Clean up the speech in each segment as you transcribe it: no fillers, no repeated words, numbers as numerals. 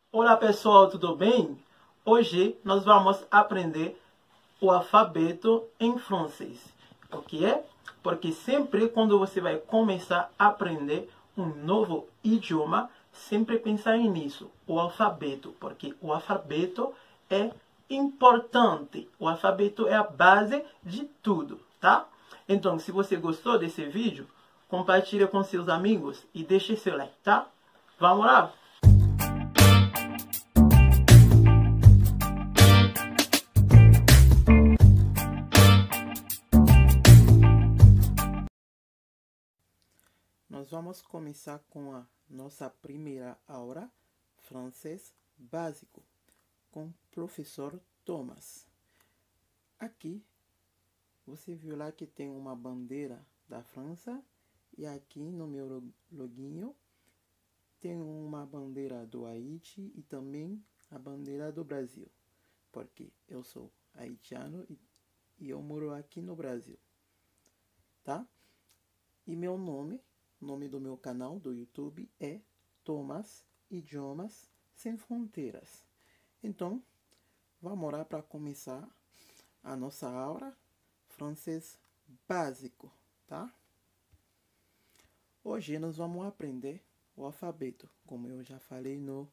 Olá pessoal, tudo bem? Hoje nós vamos aprender o alfabeto em francês. O que é? Porque sempre quando você vai começar a aprender um novo idioma, sempre pensar nisso, o alfabeto, porque o alfabeto é importante. O alfabeto é a base de tudo, tá? Então, se você gostou desse vídeo, compartilhe com seus amigos e deixe seu like, tá? Vamos lá? Nós vamos começar com a nossa primeira aula, francês básico, com o professor Thomas. Aqui, você viu lá que tem uma bandeira da França e aqui no meu loginho tem uma bandeira do Haiti e também a bandeira do Brasil, porque eu sou haitiano e eu moro aqui no Brasil, tá? E meu nome do meu canal do YouTube é Thomas Idiomas Sem Fronteiras. Então, vamos lá para começar a nossa aula francês básico, tá? Hoje nós vamos aprender o alfabeto, como eu já falei no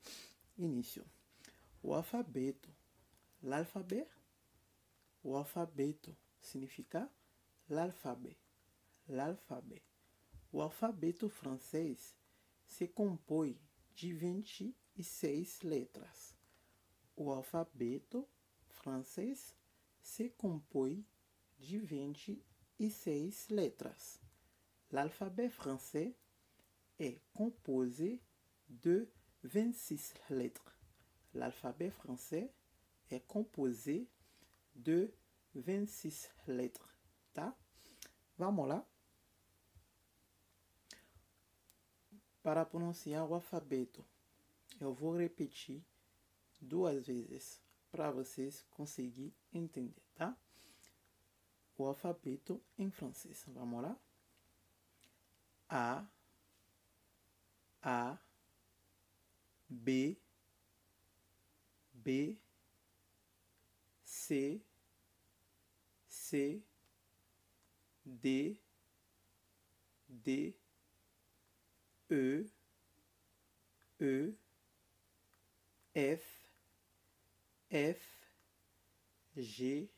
início. O alfabeto, o alfabeto significa l'alphabet, l'alphabet. O alfabeto francês se compõe de 26 letras. O alfabeto francês se compõe de 26 letras. L'alphabet français est composé de 26 lettres. L'alphabet français est composé de 26 lettres. Tá? Vamos lá? Para pronunciar o alfabeto, eu vou repetir 2 vezes para vocês conseguirem entender, tá? O alfabeto em francês. Vamos lá? A, B, C, D, E, F, G,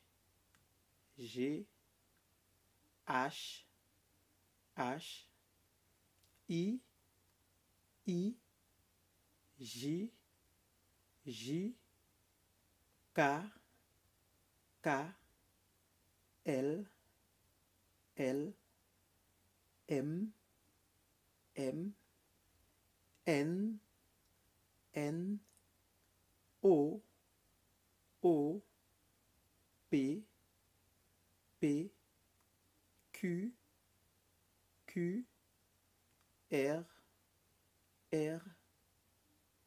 H, I, J, K, L, M, N, O, P, Q, R,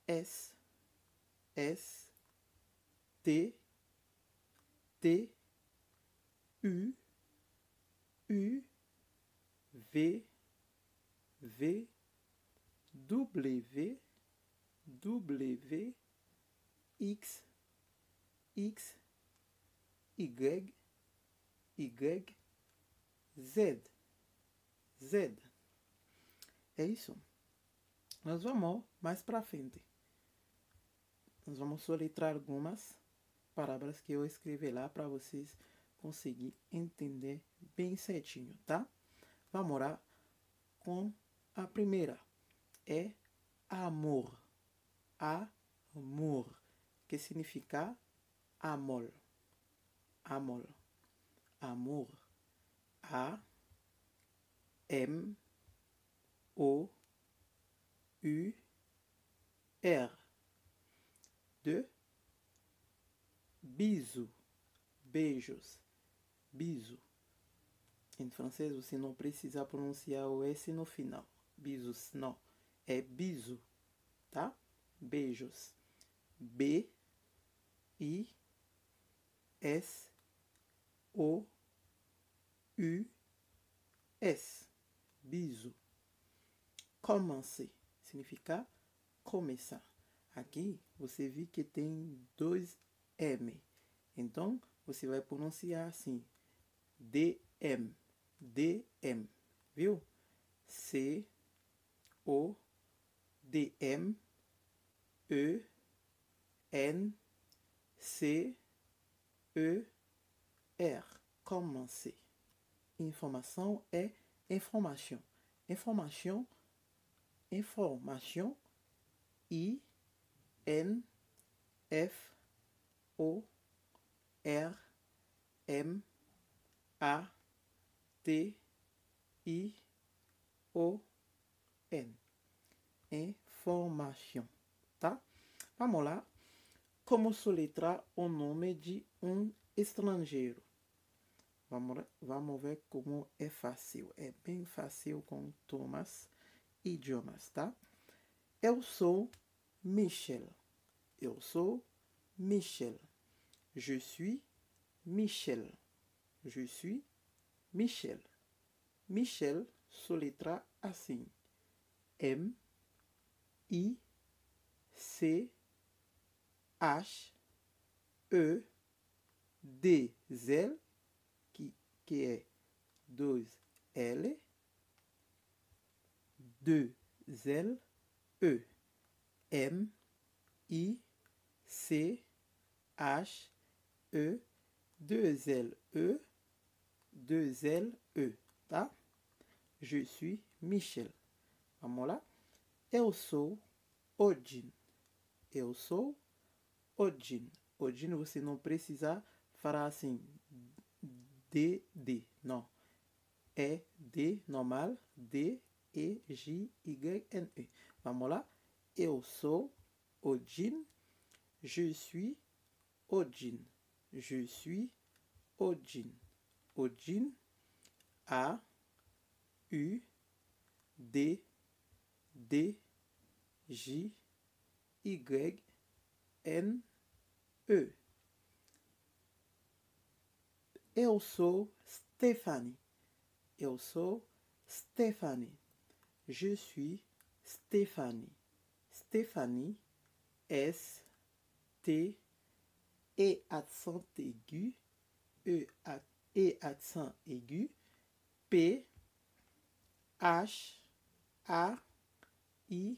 S, T, U, V, W, X, Y, Z. É isso. Nós vamos mais para frente. Nós vamos soletrar algumas palavras que eu escrevi lá para vocês conseguirem entender bem certinho, tá? Vamos lá com a primeira. É amor. Amor, que significa amor. Amor. A, M, O, U, R. 2. Bisou. Beijos. Bisou. Em francês você não precisa pronunciar o S no final. Bisous, não. É bisou, tá? Beijos. B, I, S, O, U, S. Bisou. Commencer significa começar. Aqui você viu que tem dois M. Então, você vai pronunciar assim. DM. DM. Viu? C-O-D-M E-N-C-E-R. Commencer. Informação é information. Information. Information. I-N-F-O-R-M-A-T-I-O-N. Information, tá? Vamos lá. Como soletrar o nome de um estrangeiro? Vamos ver como é fácil. É bem fácil com Thomas Idiomas, tá? Eu sou Michel. Eu sou Michel. Je suis Michel. Je suis Michel. Michel soletra assim. M-I-C-H-E-D-L, que é 2L, 2L-E. M-I-C-H-E, 2L-E, 2L-E, tá? Je suis Michel. Vamos lá? Eu sou Odin. Eu sou Odin. Odin você não precisa falar assim. D. Não. É D normal. D-E-J-Y-N-E. Vamos lá? Eu sou Odin. Je suis Odin. Je suis Odin. Odin. A-U-D-J-Y-N-E. Eu sou Stéphanie. Eu sou Stéphanie. Je suis Stéphanie. Stéphanie. S-T E accent aigu. E accent aigu. P H A I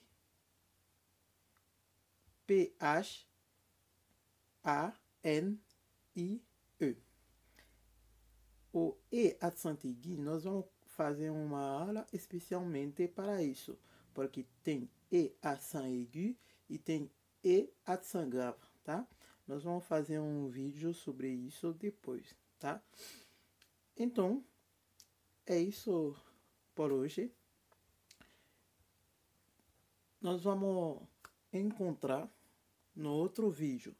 P H A N I E. O E accent aigu nós vamos fazer uma aula especialmente para isso, porque tem E accent aigu e tem E accent grave, tá? Nós vamos fazer um vídeo sobre isso depois, tá? Então, é isso por hoje. Nós vamos encontrar no outro vídeo.